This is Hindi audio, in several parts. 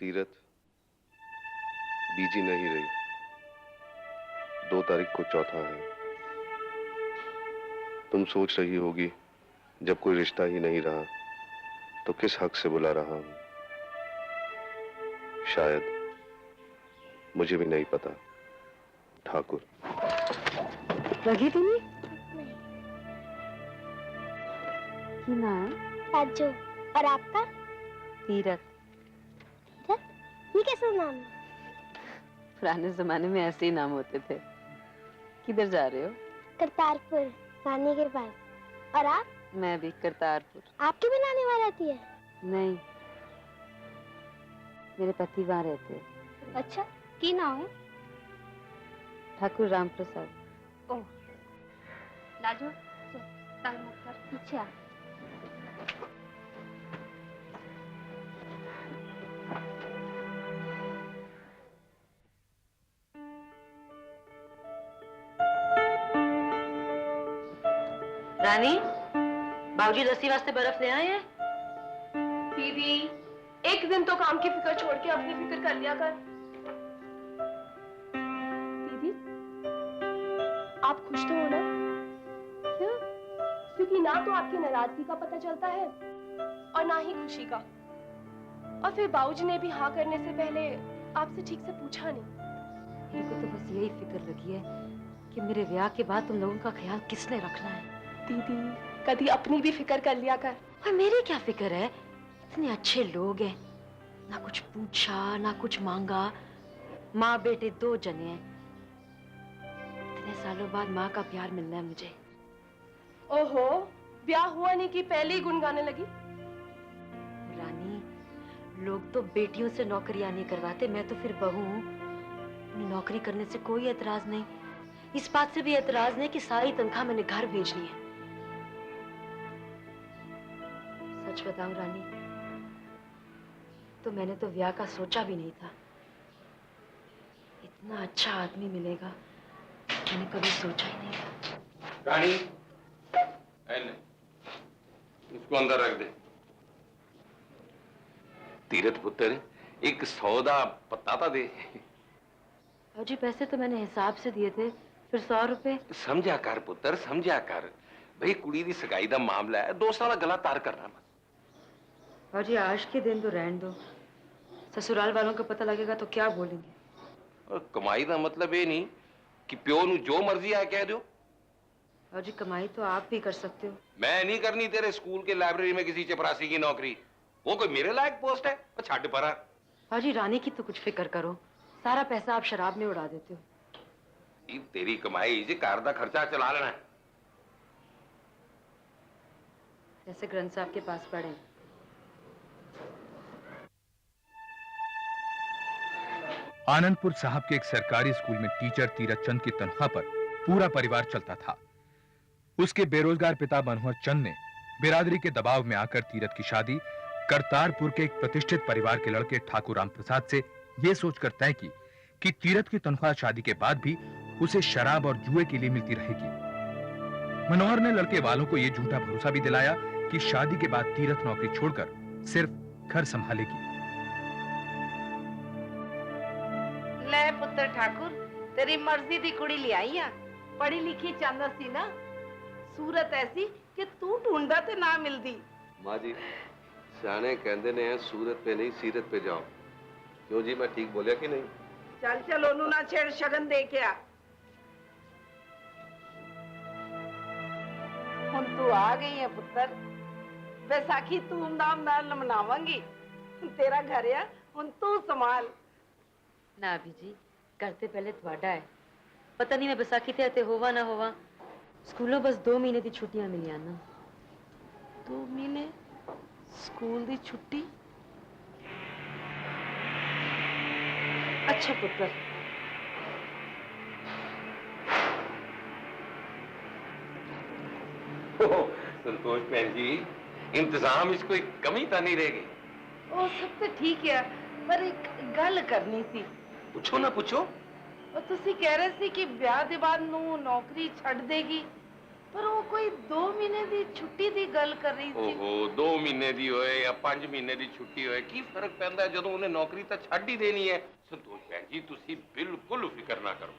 तीरथ बीजी नहीं रही। 2 तारीख को चौथा है। तुम सोच रही होगी जब कोई रिश्ता ही नहीं रहा तो किस हक से बुला रहा हूं। शायद, मुझे भी नहीं पता। ठाकुर। लगी तुम्हें? की नाम? ताजो। और आपका? तीरथ। तीरथ? ये कैसा नाम है? पुराने जमाने में ऐसे ही नाम होते थे। किधर जा रहे हो? करतारपुर, नानी के पास। और आप? मैं भी करतारपुर। आपकी भी नानी वहाँ रहती है? नहीं, मेरे पति वहाँ रहते हैं। अच्छा, की नाम है? ठाकुर राम प्रसाद। ओह, लाजो, पीछे आ। रानी, बाबूजी लस्सी वास्ते बर्फ ले आए हैं? दीदी, एक दिन तो काम की फिक्र छोड़ के अपनी फिक्र कर लिया कर। दीदी, आप खुश तो हो ना? क्यों? क्योंकि ना तो आपकी नाराजगी का पता चलता है और ना ही खुशी का। और फिर बाबूजी ने भी हाँ करने से पहले आपसे ठीक से पूछा नहीं। मेरे को तो बस यही फिक्र लगी है कि मेरे ब्याह के बाद तुम लोगों का ख्याल किसने रखना है। दीदी, कभी अपनी भी फिक्र कर लिया कर। और मेरी क्या फिक्र है? इतने अच्छे लोग हैं, ना कुछ पूछा ना कुछ मांगा। माँ बेटे 2 जने हैं। इतने सालों बाद माँ का प्यार मिलना है मुझे। ओहो, ब्याह हुआ नहीं कि पहले ही गुनगाने लगी। रानी, लोग तो बेटियों से नौकरियां नहीं करवाते, मैं तो फिर बहू हूँ। नौकरी करने से कोई एतराज नहीं। इस बात से भी एतराज नहीं कि सारी तनख्वाह मैंने घर भेजनी है। सच बताऊं रानी, तो मैंने तो ब्याह का सोचा भी नहीं था। इतना अच्छा आदमी मिलेगा मैंने कभी सोचा ही नहीं था। रानी, इसको अंदर रख दे। तीरथ पुत्र, एक सौदा पता दे। और जी पैसे तो मैंने हिसाब से दिए थे, फिर 100 रुपए। समझा कर पुत्र, समझा कर। भाई कुड़ी दी सगाई दा मामला है, 2 साल गला तार करना मत। और जी आज के दिन तो रहने दो, ससुराल वालों को पता लगेगा तो क्या बोलेंगे। और कमाई का मतलब ये नहीं कि प्यो नु जो मर्जी है कह दो। और जी कमाई तो आप भी कर सकते हो। मैं नहीं करनी तेरे स्कूल के लाइब्रेरी में किसी चपरासी की नौकरी। वो कोई मेरे लायक पोस्ट है? छाट परा। और जी रानी की तो कुछ फिक्र करो, सारा पैसा आप शराब में उड़ा देते हो। तेरी कमाई जी घर का खर्चा चला लेना है। जैसे ग्रंथ साहब के पास पढ़े। आनंदपुर साहब के एक सरकारी स्कूल में टीचर तीरथ चंद की तनख्वाह पर पूरा परिवार चलता था। उसके बेरोजगार पिता मनोहर चंद ने बिरादरी के दबाव में आकर तीरथ की शादी करतारपुर के एक प्रतिष्ठित परिवार के लड़के ठाकुर राम प्रसाद से यह सोचकर तय की कि तीरथ की तनख्वाह शादी के बाद भी उसे शराब और जुए के लिए मिलती रहेगी। मनोहर ने लड़के वालों को यह झूठा भरोसा भी दिलाया कि शादी के बाद तीरथ नौकरी छोड़कर सिर्फ घर संभालेगी। ले पुत्र ठाकुर, तेरी मर्जी दी कुड़ी ले आई आ। पढ़ी लिखी चांदा सी ना, सूरत ऐसी कि तू ढूंढा ते ना मिलदी। माँ जी, सियाने कहते ने सूरत पे नहीं सीरत पे जाओ। क्यों जी, मैं ठीक बोलिया कि नहीं? चल चल ओनू ना छेड़, शगन दे के आ। हुन तू आ गई है पुत्र, बैसाखी धूमधाम नाल मनावांगी। तेरा घर है, हुन तू संभाल। ना भी जी, करते पहले ਤੁਹਾਡਾ है। पता नहीं मैं बैसाखी ते आते होवा ना होवा। स्कूलों बस 2 महीने की छुट्टियां मिलियां ना। 2 महीने स्कूल दी छुट्टी? अच्छा पुत्र, संतोष बहन जी, इंतजाम इसको एक कमी तो नहीं रहेगी। ओ सब तो ठीक है, पर एक गल करनी सी। पूछो ना पूछो। और तुसी कह रहे सी कि ब्याह दे बाद नू नौकरी छड़ देगी, पर वो कोई 2 महीने दी छुट्टी दी गल कर रही थी। ओहो 2 महीने दी होए या 5 महीने दी छुट्टी होए की फर्क पैंदा है ਜਦੋਂ ਉਹਨੇ ਨੌਕਰੀ ਤਾਂ ਛੱਡ ਹੀ ਦੇਣੀ ਹੈ। ਸੰਤੋਸ਼ ਭੈਣ ਜੀ ਤੁਸੀਂ ਬਿਲਕੁਲ ਫਿਕਰ ਨਾ ਕਰੋ।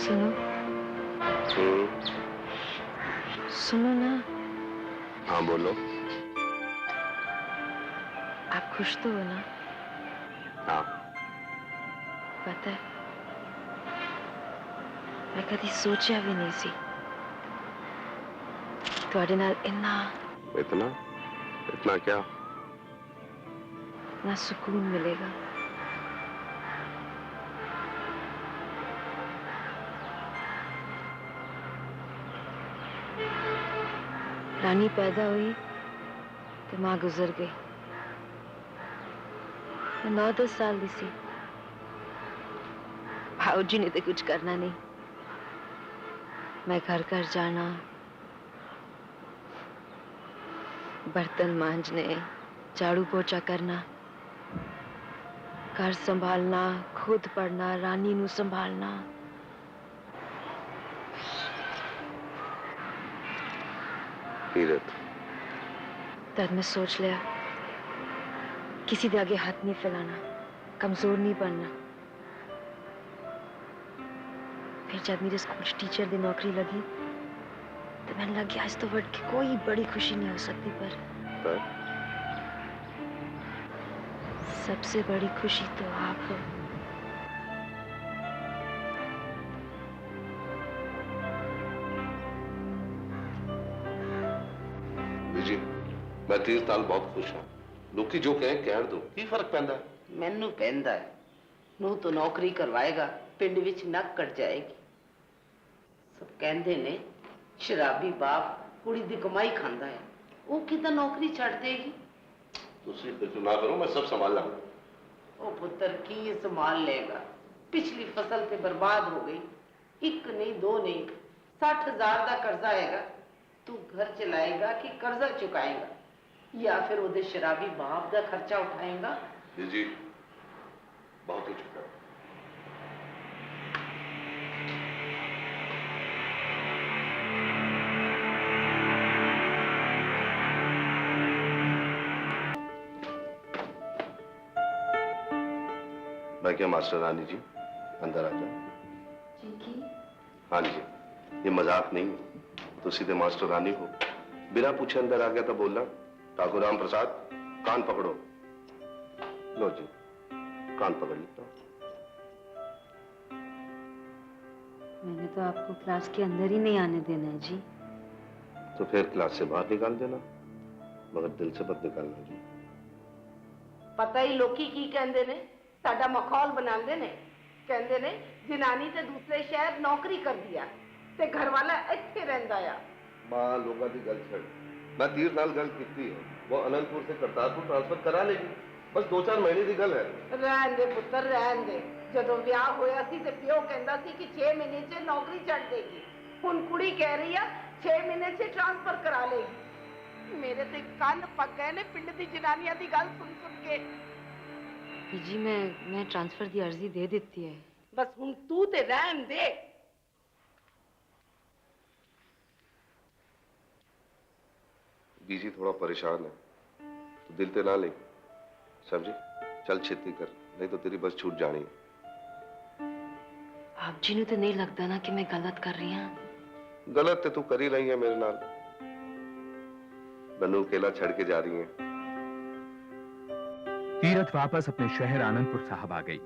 सुनो सुनो ना। हाँ बोलो। आप खुश तो हो ना? हाँ। पता है मैं कभी सोचा भी नहीं सी ਤੁਹਾਡੇ ਨਾਲ इतना इतना क्या? ना सुकून मिलेगा। रानी पैदा हुई तो माँ गुजर गई। मैं 9-10 साल दी सी। भाऊजी ने तो कुछ करना नहीं। मैं घर घर जाना, बर्तन मांजने, झाड़ू पोछा करना, घर संभालना, खुद पढ़ना, रानी नू संभालना। तीरथ तब मैं सोच लिया किसी के आगे हाथ नहीं फैलाना, कमजोर नहीं बनना। फिर जब मेरे स्कूल टीचर की नौकरी लगी तो मैंने लग गया आज तो बढ़ के कोई बड़ी खुशी नहीं हो सकती, पर सबसे बड़ी खुशी तो आप हो। जी मैं 30 साल बहुत खुश हाँ। लोग जो कहें कह दो, की फर्क पैंदा है? मैनू पैंदा है। नू तो नौकरी करवाएगा, पिंड विच नक कट जाएगी। सब कहंदे ने शराबी बाप कुड़ी दी कमाई खांदा है, वो किदा नौकरी छड़ देगी। तुसी फिक्र ना करो, मैं सब संभाल लूंगा। ओ पुत्र की संभाल लेगा? पिछली फसल ते बर्बाद हो गई। एक नहीं दो नहीं 60,000 का कर्जा आएगा। तू घर चलाएगा कि कर्जा चुकाएगा, या फिर उधर शराबी बाप का खर्चा उठाएगा? जी बहुत हो चुका। मैं क्या मास्टर रानी जी अंदर आ जाओ। हाँ जी, ये मजाक नहीं है। तो सीधे मास्टर रानी हो, बिना पूछे अंदर आ गया तो बोलना ठाकुर राम प्रसाद कान पकड़ो। लो जी कान पकड़ लेता। मैंने तो आपको क्लास के अंदर ही नहीं आने देना है जी। तो फिर क्लास से बाहर निकाल देना, मगर दिल से मत निकालना जी। पता ही लोकी की कहंदे ने, साडा मखौल बनांदे ने। कहंदे ने जनानी ते दूसरे शहर नौकरी कर दिया ते घर वाला इत्थे रहिंदा आ। मां लोगा दी गल छड़, मैं 30 साल गल कीती है, वो अनंतपुर से करतारपुर ट्रांसफर करा लेगी। बस 2-4 महीने की गल है। रहन दे पुत्र रहन दे। जदों ब्याह होया सी ते प्यो कहंदा सी कि 6 महीने च नौकरी छड़ देगी। हुण कुड़ी कह रही है 6 महीने से ट्रांसफर करा लेगी। मेरे ते कान पक गए ने पिंड दी जनानियां दी गल सुन सुन के। जी मैं ट्रांसफर की अर्जी दे देती है। बस हुण तू ते रहन दे। बीजी थोड़ा परेशान है, तो दिल पे ना ले, समझे? चल छेती कर, नहीं तो तेरी बस छूट जानी है। आप जी ने तो नहीं लगता ना कि मैं गलत कर रही हूँ? गलत तो तू कर ही रही है मेरे नाल। नन्नू अकेला छड़ के जा रही है। तीरथ वापस अपने शहर आनंदपुर साहब आ गई।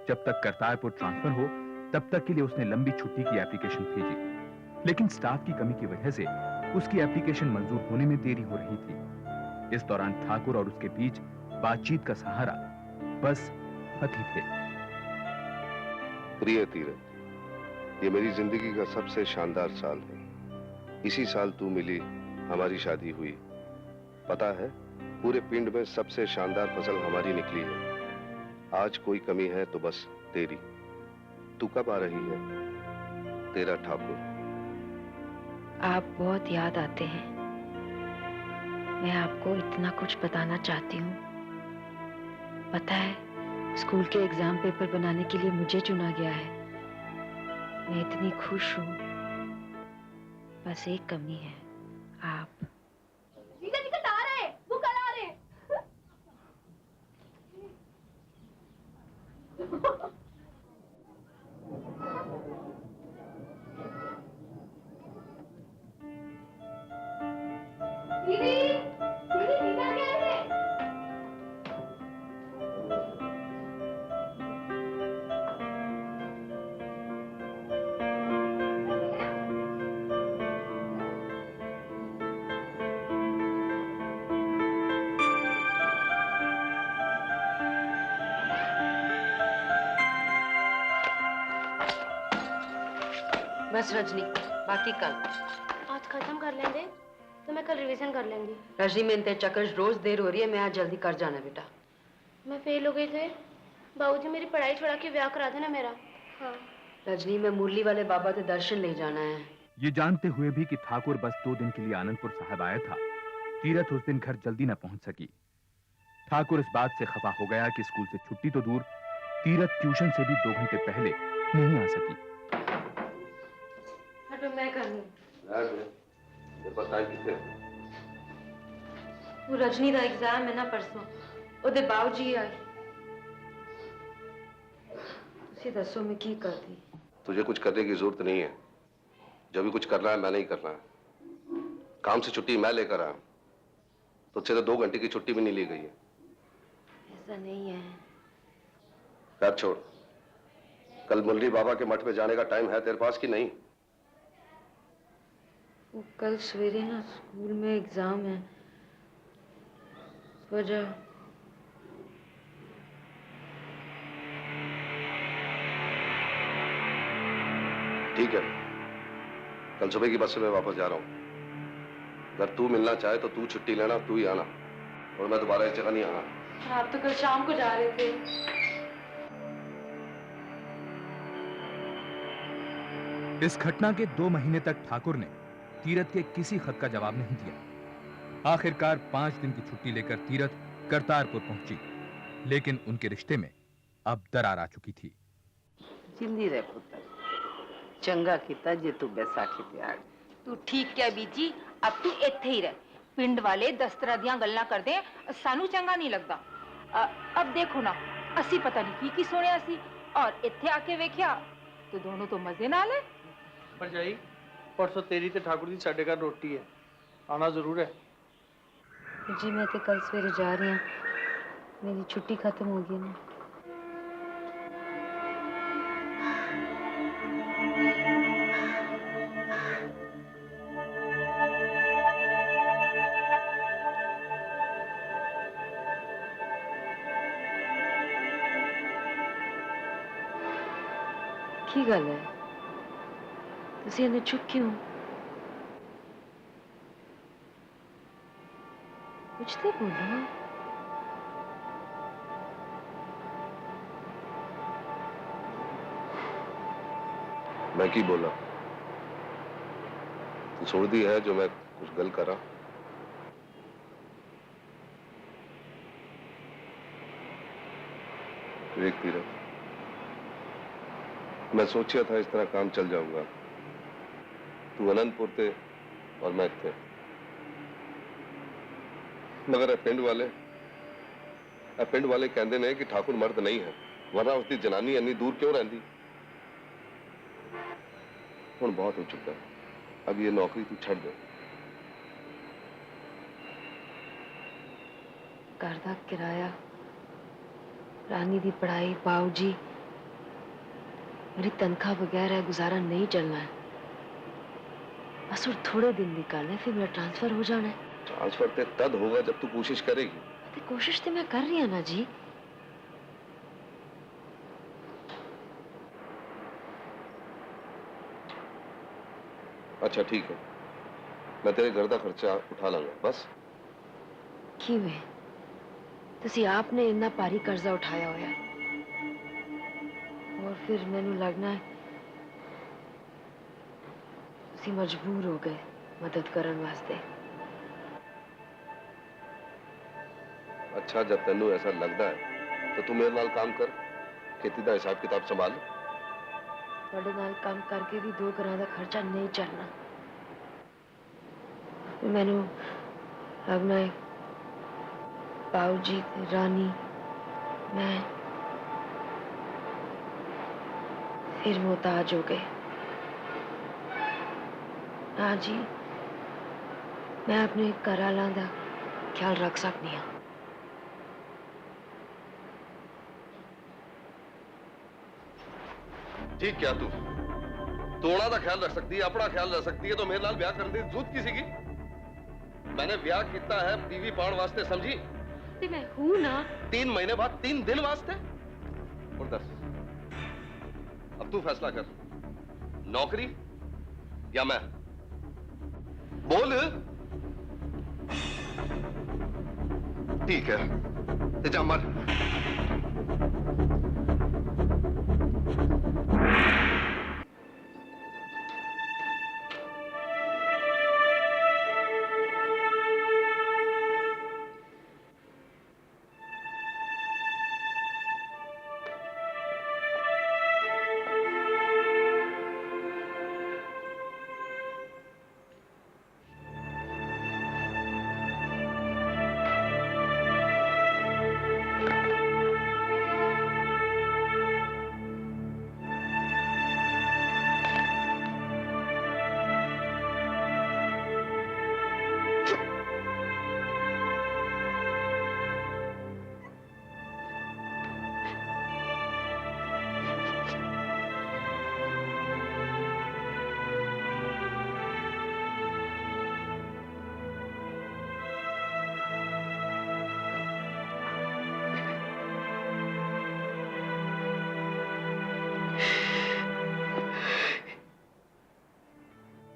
जब तक करतारपुर ट्रांसफर हो तब तक के लिए उसने लंबी छुट्टी की एप्लीकेशन भेजी, लेकिन स्टाफ की कमी की वजह से उसकी एप्लीकेशन मंजूर होने में देरी हो रही थी। इस दौरान ठाकुर और उसके बीच बातचीत का सहारा बस पति थे। प्रिय तीरथ, ये मेरी जिंदगी का सबसे शानदार साल है। इसी साल तू मिली, हमारी शादी हुई। पता है, पूरे पिंड में सबसे शानदार फसल हमारी निकली है। आज कोई कमी है तो बस तेरी। तू कब आ रही है? तेरा ठाकुर। आप बहुत याद आते हैं। मैं आपको इतना कुछ बताना चाहती हूँ। पता है, स्कूल के एग्जाम पेपर बनाने के लिए मुझे चुना गया है। मैं इतनी खुश हूँ। बस एक कमी है, आप। जीजा जी कल आ रहे हैं, वो कल आ रहे हैं। दीदी, दीदी जीजा कह रहे हैं। बस रजनी, बाकी कल। आज खत्म कर लेंगे तो मैं कल रिवीजन कर लेंगी। रजनी, में इंतजार चक्कर रोज देर हो रही है। मैं आज जल्दी कर जाना बेटा। मैं फेल हो गई थे, बाबूजी मेरी पढ़ाई छुड़ा के ब्याह करा देना मेरा। हाँ। रजनी, मैं मुरली वाले बाबा के दर्शन ले जाना है। ये जानते हुए भी कि ठाकुर बस 2 दिन के लिए आनंदपुर साहब आया था, तीरथ उस दिन घर जल्दी न पहुंच सकी। ठाकुर इस बात से खफा हो गया कि स्कूल से छुट्टी तो दूर, तीरथ ट्यूशन से भी 2 घंटे पहले नहीं आ सकी। हटो, मैं कर लूं। मेरे पास टाइम कितने? वो रजनी का एग्जाम है ना परसों, ओदे बाबूजी आई। तुसी दसो मैं की करती। तुझे कुछ करने की जरूरत नहीं है। जो भी कुछ करना है मैंने ही करना है। काम से छुट्टी मैं लेकर आया, तुझसे तो 2 घंटे की छुट्टी भी नहीं ली गई है। ऐसा नहीं है। खैर छोड़, कल मुरली बाबा के मठ में जाने का टाइम है तेरे पास कि नहीं? वो कल सवेरे ना स्कूल में एग्जाम है, वजह। ठीक है, कल सुबह की बस से मैं वापस जा रहा हूं। अगर तू मिलना चाहे तो तू छुट्टी लेना, तू ही आना, और मैं दोबारा इस जगह नहीं आना। आप तो कल शाम को जा रहे थे। इस घटना के 2 महीने तक ठाकुर ने तीरथ के किसी खत का जवाब नहीं दिया। आखिरकार 5 दिन की छुट्टी लेकर तीरथ करतारपुर पहुंची, लेकिन उनके रिश्ते में अब दरार आ चुकी थी। जिंदी रह पुत्र, चंगा किता जे तू बैसाखी पे आ। तू ठीक क्या बीजी, अब तू इत्थे ही रह। पिंड वाले 10 तरह दियां गल्लां करदे, सानू चंगा नहीं लगदा। अब देखो ना, असी पता नहीं की सुनिया सी, और इत्थे आके वेख्या तो दोनों तो मजे नाल है। भरजाई, परसों तेरी ते ठाकुर दी साडे घर रोटी है, आना जरूर है। जी मैं तो कल सवेरे जा रही हूँ, मेरी छुट्टी खत्म हो गई ना। की गल है, तुसी इन्ने चुप क्यों? कुछ तो बोलो। मैं की बोला? तू छोड़ दी है जो मैं कुछ गल करा? देखती रह, मैं सोचा था इस तरह काम चल जाऊंगा। तू अनंतपुर थे और मैं थे, मगर पिंड वाले कहते ने कि ठाकुर मर्द नहीं है, वरना उसकी जनानी इन्नी दूर क्यों रहती। हुण बहुत हो चुका है, अब ये नौकरी तू छड़ दे। घर दा किराया, रानी दी पढ़ाई, बाऊजी, मेरी तनख्वाह बगैर है गुजारा नहीं चलना है। बस और थोड़े दिन निकालने, फिर मेरा ट्रांसफर हो जाना है। ट्रांसफर ते तद होगा जब तू कोशिश करेगी। तो कोशिश तो मैं कर रही हूँ ना जी। अच्छा ठीक है, मैं तेरे घर का खर्चा उठा लांगा बस। ਕਿਵੇਂ ਤੁਸੀਂ ਆਪ ਨੇ ਇੰਨਾ ਭਾਰੀ ਕਰਜ਼ਾ ਉਠਾਇਆ ਹੋਇਆ और फिर मैंने लगना है ਤੁਸੀਂ ਮਜਬੂਰ ਹੋ ਗਏ ਮਦਦ ਕਰਨ ਵਾਸਤੇ। अच्छा, जब तेनू ऐसा लगता है तो तू मेरे नाल काम कर, खेती का हिसाब किताब संभाल। ਤੁਹਾਡੇ ਨਾਲ ਕੰਮ ਕਰਕੇ ਵੀ 2 ਘਰਾਂ ਦਾ ਖਰਚਾ ਨਹੀਂ ਚੱਲਣਾ। ਮੈਨੂੰ लगना है बाबूजी, रानी, मैं फिर मोहताज हो गए। हाँ जी, मैं अपने घर वालों का ख्याल रख सकती हाँ। ठीक क्या तू ਉਹਨਾਂ ਦਾ ख्याल रख सकती है, अपना ख्याल रख सकती है, तो मेरे नाल ब्याह करने की जरूरत की सीगी? मैंने ब्याह किया है बीवी पाउण वास्ते, समझी? ते मैं हूं ना। 3 महीने बाद 3 दिन वास्ते। और दस, अब तू फैसला कर, नौकरी या मैं? बोल। ठीक है, ते जा मर।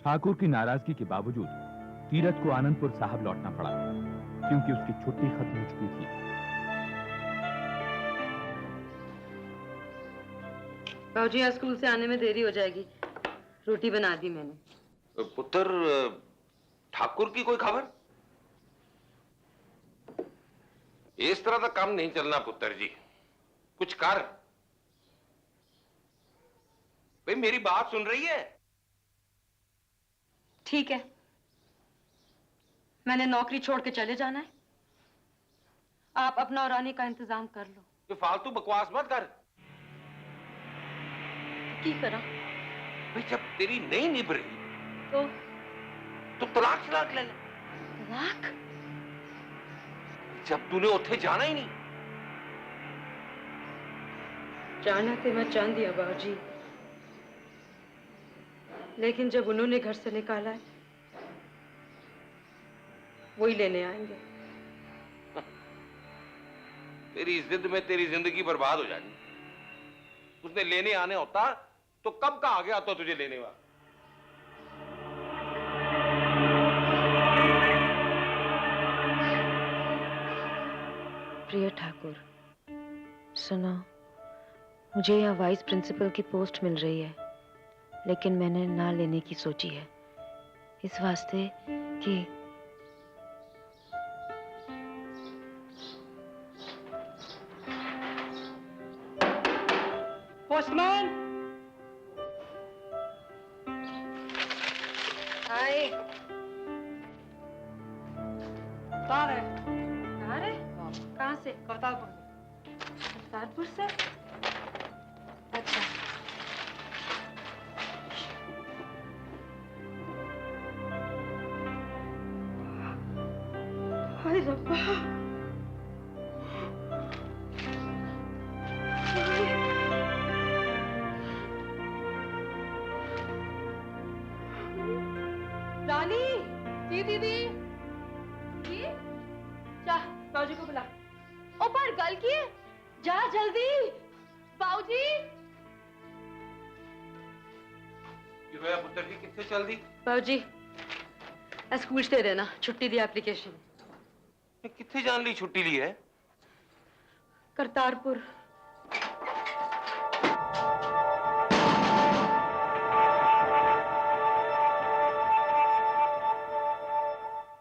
ठाकुर की नाराजगी के बावजूद तीरथ को आनंदपुर साहब लौटना पड़ा, क्योंकि उसकी छुट्टी खत्म हो चुकी थी। बाबूजी, आज स्कूल से आने में देरी हो जाएगी, रोटी बना दी मैंने। पुत्र, ठाकुर की कोई खबर? इस तरह का काम नहीं चलना पुत्र जी, कुछ कर। भाई मेरी बात सुन रही है? ठीक है, मैंने नौकरी छोड़ के चले जाना है। आप अपना और रानी का इंतजाम कर लो। ये फालतू बकवास मत कर। की करा? भाई जब तेरी नहीं निभ रही तो तलाक ले ले। तलाक? जब तूने उठे जाना ही नहीं। जाना तो मैं चाह दिया बाबूजी, लेकिन जब उन्होंने घर से निकाला है, वही लेने आएंगे। तेरी जिद में तेरी जिंदगी बर्बाद हो जानी। उसने लेने आने होता तो कब का आ गया तो तुझे लेने वाला। प्रिय ठाकुर, सुनो, मुझे यहाँ वाइस प्रिंसिपल की पोस्ट मिल रही है, लेकिन मैंने ना लेने की सोची है, इस वास्ते कि पोस्टमैन। हाय। कहाँ है? कहाँ रे? कहाँ से? करतारपुर। करतारपुर से? अच्छा। हाय रब्बा। रानी, जी दीदी, जी, जा बाबूजी को बुला। ओ पर गल की है, जा जल्दी, बाबूजी। पुत्र जी कितने चल दी? बाबूजी, स्कूल से रहना, छुट्टी दी एप्लीकेशन। कितने जान ली छुट्टी ली है? करतारपुर।